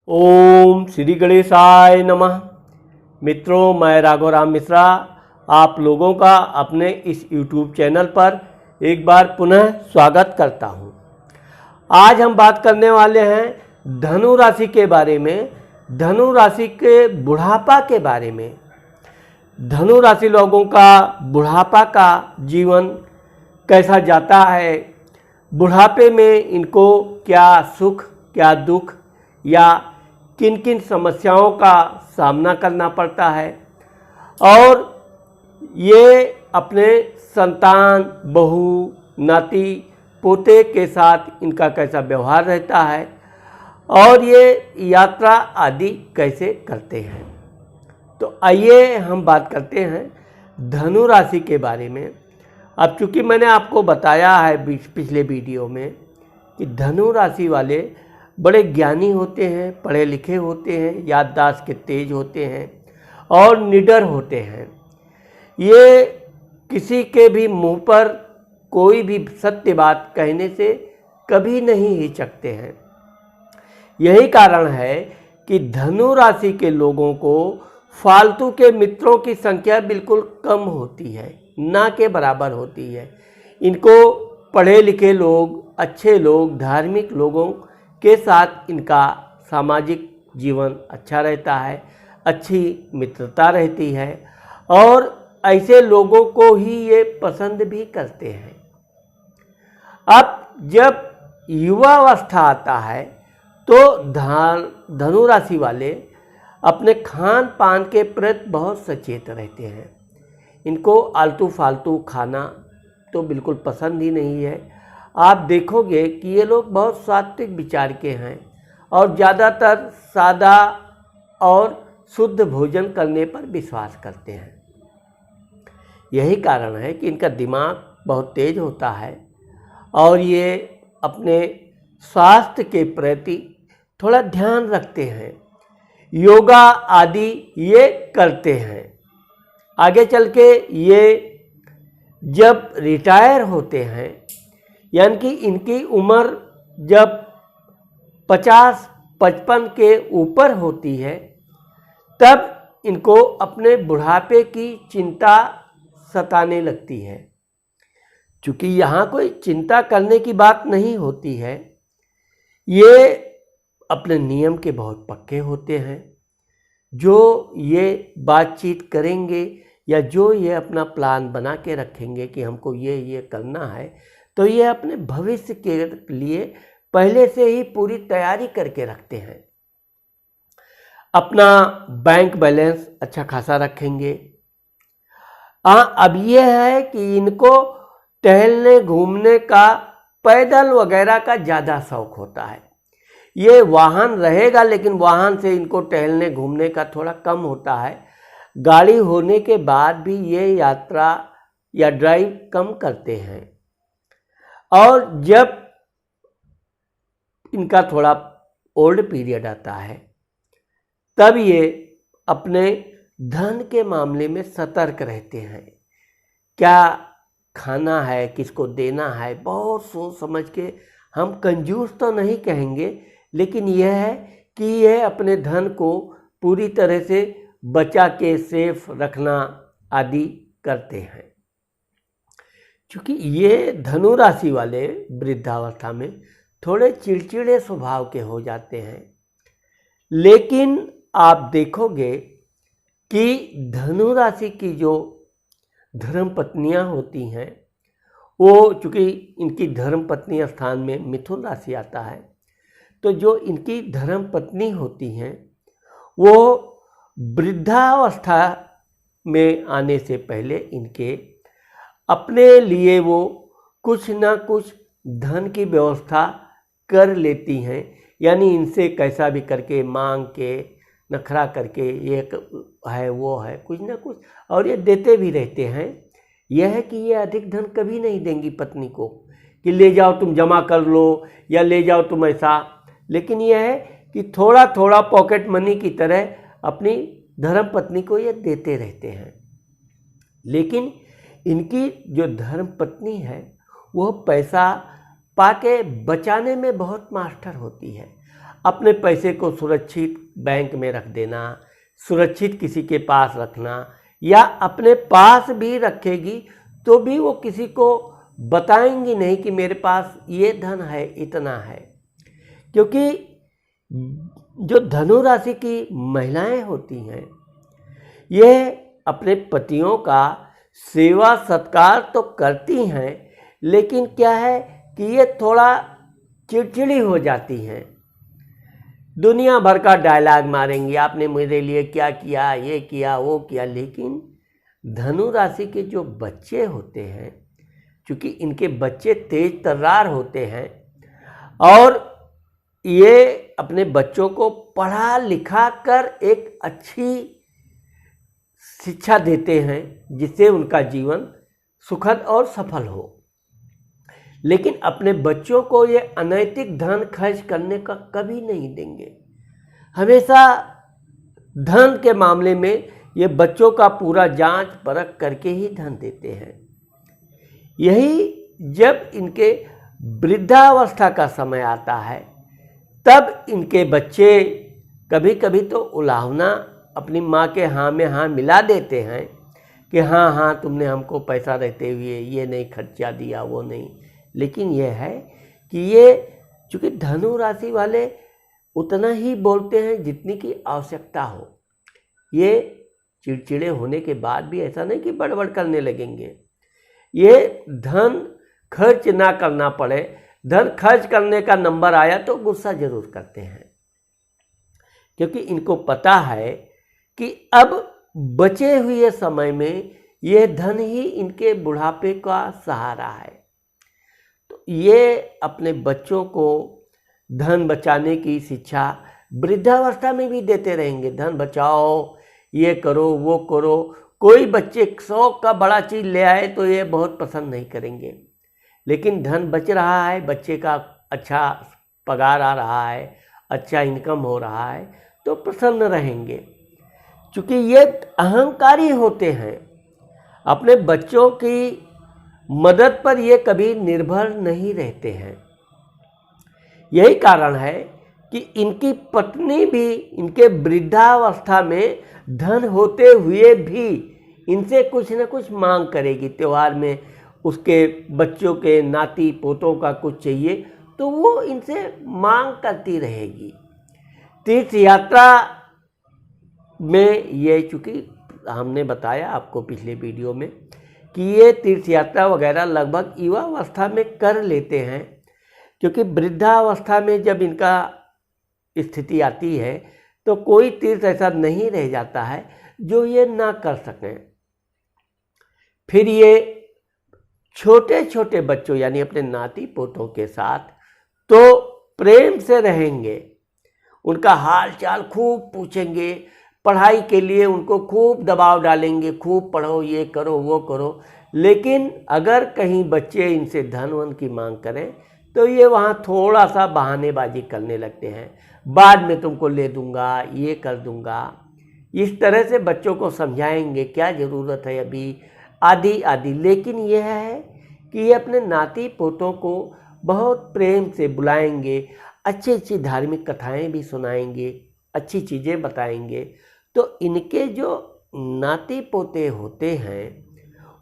ओम श्री गणेशाय नमः। मित्रों, मैं राघव राम मिश्रा आप लोगों का अपने इस YouTube चैनल पर एक बार पुनः स्वागत करता हूं। आज हम बात करने वाले हैं धनु राशि के बारे में, धनु राशि के बुढ़ापा के बारे में। धनु राशि लोगों का बुढ़ापा का जीवन कैसा जाता है, बुढ़ापे में इनको क्या सुख क्या दुख या किन किन समस्याओं का सामना करना पड़ता है, और ये अपने संतान, बहू, नाती पोते के साथ इनका कैसा व्यवहार रहता है और ये यात्रा आदि कैसे करते हैं। तो आइए हम बात करते हैं धनु राशि के बारे में। अब चूँकि मैंने आपको बताया है पिछले वीडियो में कि धनु राशि वाले बड़े ज्ञानी होते हैं, पढ़े लिखे होते हैं, याददाश्त के तेज होते हैं और निडर होते हैं। ये किसी के भी मुंह पर कोई भी सत्य बात कहने से कभी नहीं हिचकते हैं। यही कारण है कि धनु राशि के लोगों को फालतू के मित्रों की संख्या बिल्कुल कम होती है, ना के बराबर होती है। इनको पढ़े लिखे लोग, अच्छे लोग, धार्मिक लोगों के साथ इनका सामाजिक जीवन अच्छा रहता है, अच्छी मित्रता रहती है और ऐसे लोगों को ही ये पसंद भी करते हैं। अब जब युवावस्था आता है तो धनु राशि वाले अपने खान पान के प्रति बहुत सचेत रहते हैं। इनको आलतू फालतू खाना तो बिल्कुल पसंद ही नहीं है। आप देखोगे कि ये लोग बहुत सात्विक विचार के हैं और ज़्यादातर सादा और शुद्ध भोजन करने पर विश्वास करते हैं। यही कारण है कि इनका दिमाग बहुत तेज होता है और ये अपने स्वास्थ्य के प्रति थोड़ा ध्यान रखते हैं, योगा आदि ये करते हैं। आगे चल के ये जब रिटायर होते हैं, यानी कि इनकी उम्र जब 50-55 के ऊपर होती है, तब इनको अपने बुढ़ापे की चिंता सताने लगती है। चूँकि यहाँ कोई चिंता करने की बात नहीं होती है, ये अपने नियम के बहुत पक्के होते हैं। जो ये बातचीत करेंगे या जो ये अपना प्लान बना के रखेंगे कि हमको ये करना है, तो ये अपने भविष्य के लिए पहले से ही पूरी तैयारी करके रखते हैं। अपना बैंक बैलेंस अच्छा खासा रखेंगे। अब ये है कि इनको टहलने घूमने का, पैदल वगैरह का ज़्यादा शौक होता है। ये वाहन रहेगा लेकिन वाहन से इनको टहलने घूमने का थोड़ा कम होता है। गाड़ी होने के बाद भी ये यात्रा या ड्राइव कम करते हैं। और जब इनका थोड़ा ओल्ड पीरियड आता है, तब ये अपने धन के मामले में सतर्क रहते हैं। क्या खाना है, किसको देना है, बहुत सोच समझ के। हम कंजूस तो नहीं कहेंगे, लेकिन यह है कि यह अपने धन को पूरी तरह से बचा के सेफ रखना आदि करते हैं। क्योंकि ये धनु राशि वाले वृद्धावस्था में थोड़े चिड़चिड़े स्वभाव के हो जाते हैं। लेकिन आप देखोगे कि धनु राशि की जो धर्म पत्नियां होती हैं, वो चूँकि इनकी धर्म पत्नी स्थान में मिथुन राशि आता है, तो जो इनकी धर्म पत्नी होती हैं वो वृद्धावस्था में आने से पहले इनके अपने लिए वो कुछ ना कुछ धन की व्यवस्था कर लेती हैं। यानी इनसे कैसा भी करके मांग के, नखरा करके, ये है वो है, कुछ ना कुछ, और ये देते भी रहते हैं। यह है कि ये अधिक धन कभी नहीं देंगी पत्नी को कि ले जाओ तुम जमा कर लो या ले जाओ तुम ऐसा। लेकिन यह है कि थोड़ा थोड़ा पॉकेट मनी की तरह अपनी धर्म पत्नी को ये देते रहते हैं। लेकिन इनकी जो धर्म पत्नी है वो पैसा पाके बचाने में बहुत मास्टर होती है। अपने पैसे को सुरक्षित बैंक में रख देना, सुरक्षित किसी के पास रखना, या अपने पास भी रखेगी तो भी वो किसी को बताएंगी नहीं कि मेरे पास ये धन है, इतना है। क्योंकि जो धनु राशि की महिलाएं होती हैं, ये अपने पतियों का सेवा सत्कार तो करती हैं, लेकिन क्या है कि ये थोड़ा चिड़चिड़ी हो जाती हैं। दुनिया भर का डायलॉग मारेंगी, आपने मेरे लिए क्या किया, ये किया, वो किया। लेकिन धनु राशि के जो बच्चे होते हैं, क्योंकि इनके बच्चे तेज तर्रार होते हैं और ये अपने बच्चों को पढ़ा लिखा कर एक अच्छी शिक्षा देते हैं जिससे उनका जीवन सुखद और सफल हो। लेकिन अपने बच्चों को ये अनैतिक धन खर्च करने का कभी नहीं देंगे। हमेशा धन के मामले में ये बच्चों का पूरा जांच परख करके ही धन देते हैं। यही जब इनके वृद्धावस्था का समय आता है, तब इनके बच्चे कभी कभी तो उलाहना अपनी माँ के हाँ में हाँ मिला देते हैं कि हाँ हाँ तुमने हमको पैसा रहते हुए ये नहीं खर्चा दिया, वो नहीं। लेकिन यह है कि ये चूँकि धनु राशि वाले उतना ही बोलते हैं जितनी की आवश्यकता हो। ये चिड़चिड़े होने के बाद भी ऐसा नहीं कि बड़बड़ करने लगेंगे। ये धन खर्च ना करना पड़े, धन खर्च करने का नंबर आया तो गुस्सा जरूर करते हैं, क्योंकि इनको पता है कि अब बचे हुए समय में यह धन ही इनके बुढ़ापे का सहारा है। तो ये अपने बच्चों को धन बचाने की शिक्षा वृद्धावस्था में भी देते रहेंगे। धन बचाओ, ये करो, वो करो। कोई बच्चे 100 का बड़ा चीज़ ले आए तो ये बहुत पसंद नहीं करेंगे, लेकिन धन बच रहा है, बच्चे का अच्छा पगार आ रहा है, अच्छा इनकम हो रहा है तो प्रसन्न रहेंगे। क्योंकि ये अहंकारी होते हैं, अपने बच्चों की मदद पर ये कभी निर्भर नहीं रहते हैं। यही कारण है कि इनकी पत्नी भी इनके वृद्धावस्था में धन होते हुए भी इनसे कुछ न कुछ मांग करेगी। त्योहार में उसके बच्चों के नाती पोतों का कुछ चाहिए तो वो इनसे मांग करती रहेगी। तीर्थ यात्रा में ये, चूँकि हमने बताया आपको पिछले वीडियो में कि ये तीर्थ यात्रा वगैरह लगभग युवावस्था में कर लेते हैं, क्योंकि वृद्धावस्था में जब इनका स्थिति आती है तो कोई तीर्थ ऐसा नहीं रह जाता है जो ये ना कर सकें। फिर ये छोटे छोटे बच्चों यानी अपने नाती पोतों के साथ तो प्रेम से रहेंगे, उनका हाल चाल खूब पूछेंगे, पढ़ाई के लिए उनको खूब दबाव डालेंगे, खूब पढ़ो, ये करो, वो करो। लेकिन अगर कहीं बच्चे इनसे धन वन की मांग करें तो ये वहाँ थोड़ा सा बहानेबाजी करने लगते हैं, बाद में तुमको ले दूंगा, ये कर दूंगा। इस तरह से बच्चों को समझाएंगे क्या ज़रूरत है अभी, आदि आदि। लेकिन यह है कि ये अपने नाती पोतों को बहुत प्रेम से बुलाएंगे, अच्छी अच्छी धार्मिक कथाएं भी सुनाएंगे, अच्छी चीज़ें बताएंगे। तो इनके जो नाती पोते होते हैं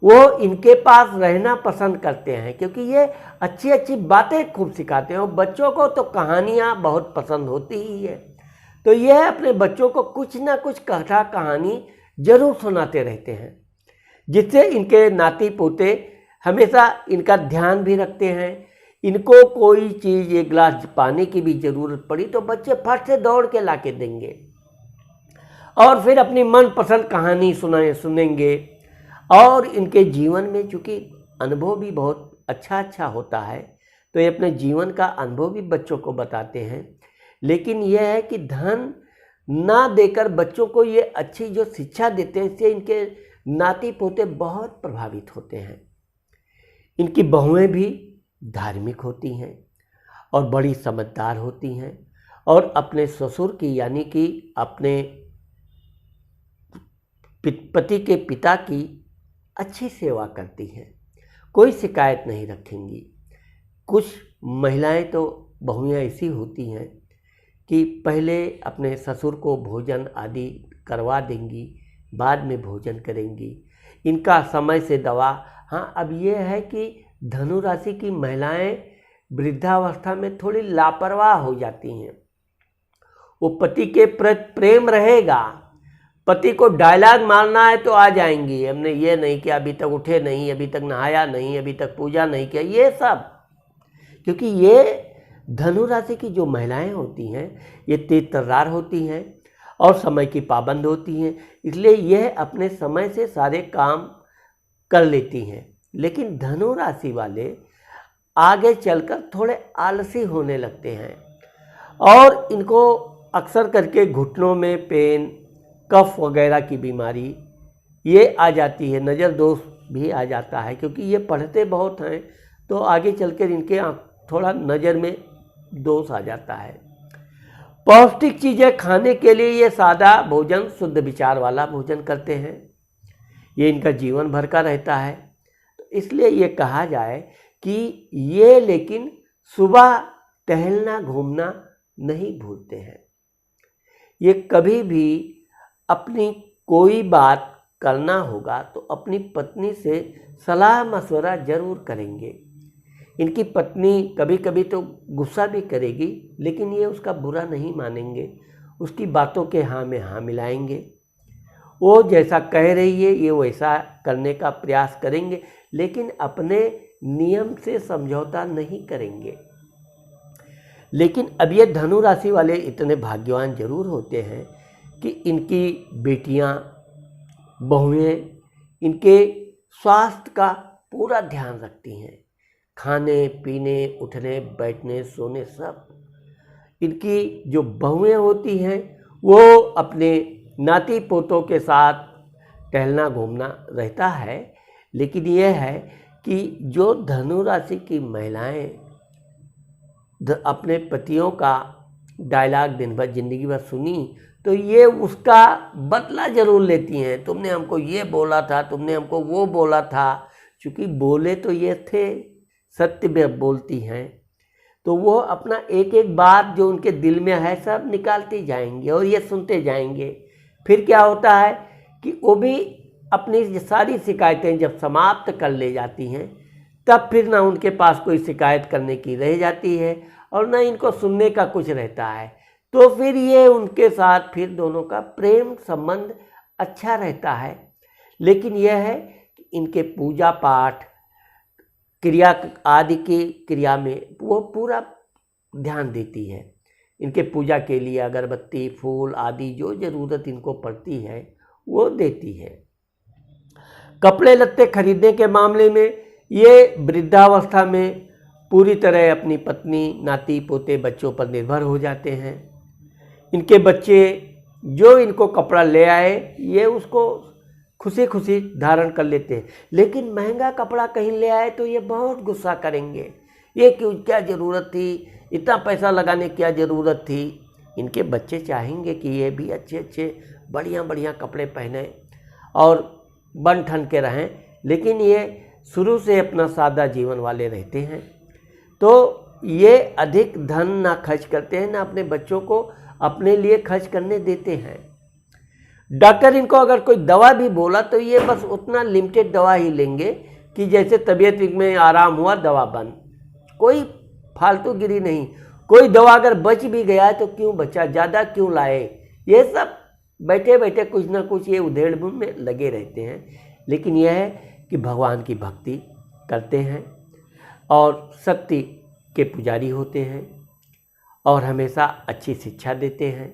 वो इनके पास रहना पसंद करते हैं, क्योंकि ये अच्छी अच्छी बातें खूब सिखाते हैं। और बच्चों को तो कहानियाँ बहुत पसंद होती ही है, तो यह अपने बच्चों को कुछ ना कुछ कथा कहानी जरूर सुनाते रहते हैं, जिससे इनके नाती पोते हमेशा इनका ध्यान भी रखते हैं। इनको कोई चीज़, एक गिलास पानी की भी ज़रूरत पड़ी तो बच्चे फट से दौड़ के ला के देंगे और फिर अपनी मनपसंद कहानी सुनेंगे। और इनके जीवन में चूँकि अनुभव भी बहुत अच्छा होता है तो ये अपने जीवन का अनुभव भी बच्चों को बताते हैं। लेकिन यह है कि धन ना देकर बच्चों को ये अच्छी जो शिक्षा देते हैं, इससे इनके नाती पोते बहुत प्रभावित होते हैं। इनकी बहुएं भी धार्मिक होती हैं और बड़ी समझदार होती हैं और अपने ससुर की यानी कि अपने पति के पिता की अच्छी सेवा करती हैं, कोई शिकायत नहीं रखेंगी। कुछ महिलाएं तो बहुएं ऐसी होती हैं कि पहले अपने ससुर को भोजन आदि करवा देंगी, बाद में भोजन करेंगी, इनका समय से दवा। हाँ, अब ये है कि धनु राशि की महिलाएं वृद्धावस्था में थोड़ी लापरवाह हो जाती हैं। वो पति के प्रति प्रेम रहेगा, पति को डायलॉग मारना है तो आ जाएंगी, हमने ये नहीं किया, अभी तक उठे नहीं, अभी तक नहाया नहीं, अभी तक पूजा नहीं किया, ये सब। क्योंकि ये धनु राशि की जो महिलाएं होती हैं ये तेज तर्रार होती हैं और समय की पाबंद होती हैं, इसलिए यह अपने समय से सारे काम कर लेती हैं। लेकिन धनु राशि वाले आगे चलकर थोड़े आलसी होने लगते हैं और इनको अक्सर करके घुटनों में पेन, कफ वगैरह की बीमारी ये आ जाती है, नज़र दोष भी आ जाता है, क्योंकि ये पढ़ते बहुत हैं तो आगे चलकर इनके थोड़ा नज़र में दोष आ जाता है। पौष्टिक चीज़ें खाने के लिए ये सादा भोजन, शुद्ध विचार वाला भोजन करते हैं, ये इनका जीवन भर का रहता है। तो इसलिए ये कहा जाए कि ये लेकिन सुबह टहलना घूमना नहीं भूलते हैं। ये कभी भी अपनी कोई बात करना होगा तो अपनी पत्नी से सलाह मशवरा जरूर करेंगे। इनकी पत्नी कभी कभी तो गुस्सा भी करेगी, लेकिन ये उसका बुरा नहीं मानेंगे, उसकी बातों के हाँ में हाँ मिलाएंगे। वो जैसा कह रही है ये वैसा करने का प्रयास करेंगे, लेकिन अपने नियम से समझौता नहीं करेंगे। लेकिन अब ये धनु राशि वाले इतने भाग्यवान जरूर होते हैं कि इनकी बेटियां, बहुएं इनके स्वास्थ्य का पूरा ध्यान रखती हैं, खाने पीने, उठने बैठने सोने सब। इनकी जो बहुएं होती हैं वो अपने नाती पोतों के साथ टहलना घूमना रहता है। लेकिन यह है कि जो धनु राशि की महिलाएं अपने पतियों का डायलॉग दिन भर जिंदगी भर सुनी तो ये उसका बदला जरूर लेती हैं। तुमने हमको ये बोला था, तुमने हमको वो बोला था, क्योंकि बोले तो ये थे, सत्य में बोलती हैं, तो वो अपना एक एक बात जो उनके दिल में है सब निकालती जाएंगे और ये सुनते जाएंगे। फिर क्या होता है कि वो भी अपनी सारी शिकायतें जब समाप्त कर ले जाती हैं तब फिर ना उनके पास कोई शिकायत करने की रह जाती है और ना इनको सुनने का कुछ रहता है। तो फिर ये उनके साथ फिर दोनों का प्रेम संबंध अच्छा रहता है। लेकिन यह है कि इनके पूजा पाठ क्रिया आदि की क्रिया में वो पूरा ध्यान देती है। इनके पूजा के लिए अगरबत्ती, फूल आदि जो ज़रूरत इनको पड़ती है वो देती है। कपड़े लत्ते खरीदने के मामले में ये वृद्धावस्था में पूरी तरह अपनी पत्नी, नाती पोते, बच्चों पर निर्भर हो जाते हैं। इनके बच्चे जो इनको कपड़ा ले आए ये उसको खुशी खुशी धारण कर लेते हैं, लेकिन महंगा कपड़ा कहीं ले आए तो ये बहुत गुस्सा करेंगे, ये क्यों, क्या ज़रूरत थी, इतना पैसा लगाने की क्या ज़रूरत थी। इनके बच्चे चाहेंगे कि ये भी अच्छे अच्छे बढ़िया बढ़िया कपड़े पहने और बन ठन के रहें, लेकिन ये शुरू से अपना सादा जीवन वाले रहते हैं। तो ये अधिक धन ना खर्च करते हैं, ना अपने बच्चों को अपने लिए खर्च करने देते हैं। डॉक्टर इनको अगर कोई दवा भी बोला तो ये बस उतना लिमिटेड दवा ही लेंगे कि जैसे तबीयत में आराम हुआ दवा बंद, कोई फालतूगिरी नहीं। कोई दवा अगर बच भी गया है तो क्यों बचा, ज़्यादा क्यों लाए, ये सब बैठे बैठे कुछ ना कुछ ये उधेड़-बुन में लगे रहते हैं। लेकिन यह है कि भगवान की भक्ति करते हैं और सत्य के पुजारी होते हैं और हमेशा अच्छी शिक्षा देते हैं।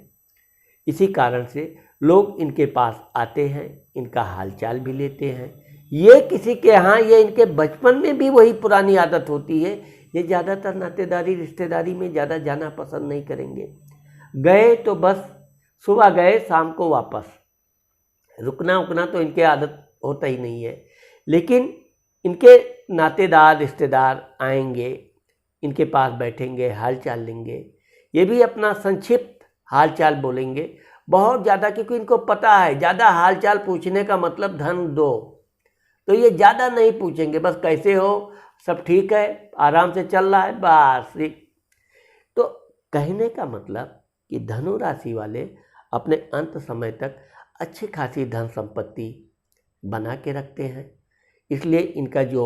इसी कारण से लोग इनके पास आते हैं, इनका हालचाल भी लेते हैं। ये किसी के यहाँ, ये इनके बचपन में भी वही पुरानी आदत होती है, ये ज़्यादातर नातेदारी रिश्तेदारी में ज़्यादा जाना पसंद नहीं करेंगे। गए तो बस सुबह गए शाम को वापस, रुकना उकना तो इनके आदत होता ही नहीं है। लेकिन इनके नातेदार रिश्तेदार आएंगे, इनके पास बैठेंगे, हालचाल लेंगे, ये भी अपना संक्षिप्त हालचाल बोलेंगे बहुत ज़्यादा, क्योंकि इनको पता है ज़्यादा हालचाल पूछने का मतलब धन दो, तो ये ज़्यादा नहीं पूछेंगे, बस कैसे हो, सब ठीक है, आराम से चल रहा है, बस। तो कहने का मतलब कि धनु राशि वाले अपने अंत समय तक अच्छी खासी धन संपत्ति बना के रखते हैं। इसलिए इनका जो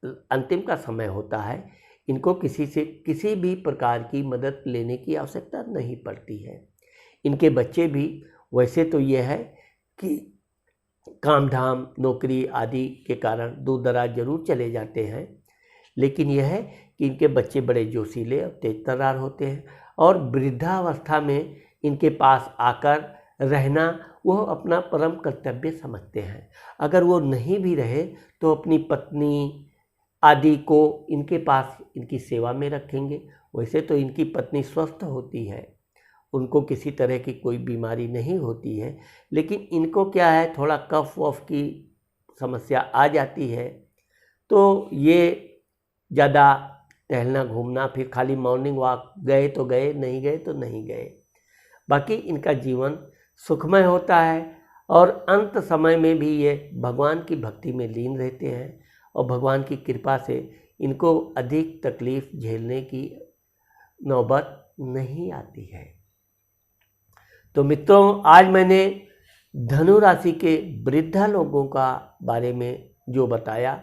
अंतिम का समय होता है, इनको किसी से किसी भी प्रकार की मदद लेने की आवश्यकता नहीं पड़ती है। इनके बच्चे भी वैसे तो ये है कि काम धाम नौकरी आदि के कारण दूर दराज जरूर चले जाते हैं, लेकिन यह है कि इनके बच्चे बड़े जोशीले और तेज तर्रार होते हैं और वृद्धावस्था में इनके पास आकर रहना वह अपना परम कर्तव्य समझते हैं। अगर वो नहीं भी रहे तो अपनी पत्नी आदि को इनके पास इनकी सेवा में रखेंगे। वैसे तो इनकी पत्नी स्वस्थ होती है, उनको किसी तरह की कोई बीमारी नहीं होती है, लेकिन इनको क्या है, थोड़ा कफ वफ की समस्या आ जाती है। तो ये ज़्यादा टहलना घूमना, फिर खाली मॉर्निंग वॉक गए तो गए, नहीं गए तो नहीं गए। बाकी इनका जीवन सुखमय होता है और अंत समय में भी ये भगवान की भक्ति में लीन रहते हैं और भगवान की कृपा से इनको अधिक तकलीफ झेलने की नौबत नहीं आती है। तो मित्रों, आज मैंने धनु राशि के वृद्धा लोगों का बारे में जो बताया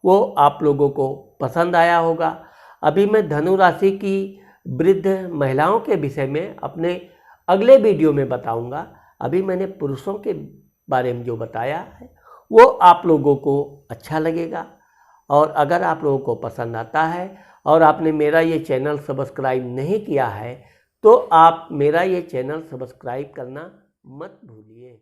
वो आप लोगों को पसंद आया होगा। अभी मैं धनु राशि की वृद्ध महिलाओं के विषय में अपने अगले वीडियो में बताऊंगा। अभी मैंने पुरुषों के बारे में जो बताया है वो आप लोगों को अच्छा लगेगा, और अगर आप लोगों को पसंद आता है और आपने मेरा ये चैनल सब्सक्राइब नहीं किया है तो आप मेरा ये चैनल सब्सक्राइब करना मत भूलिए।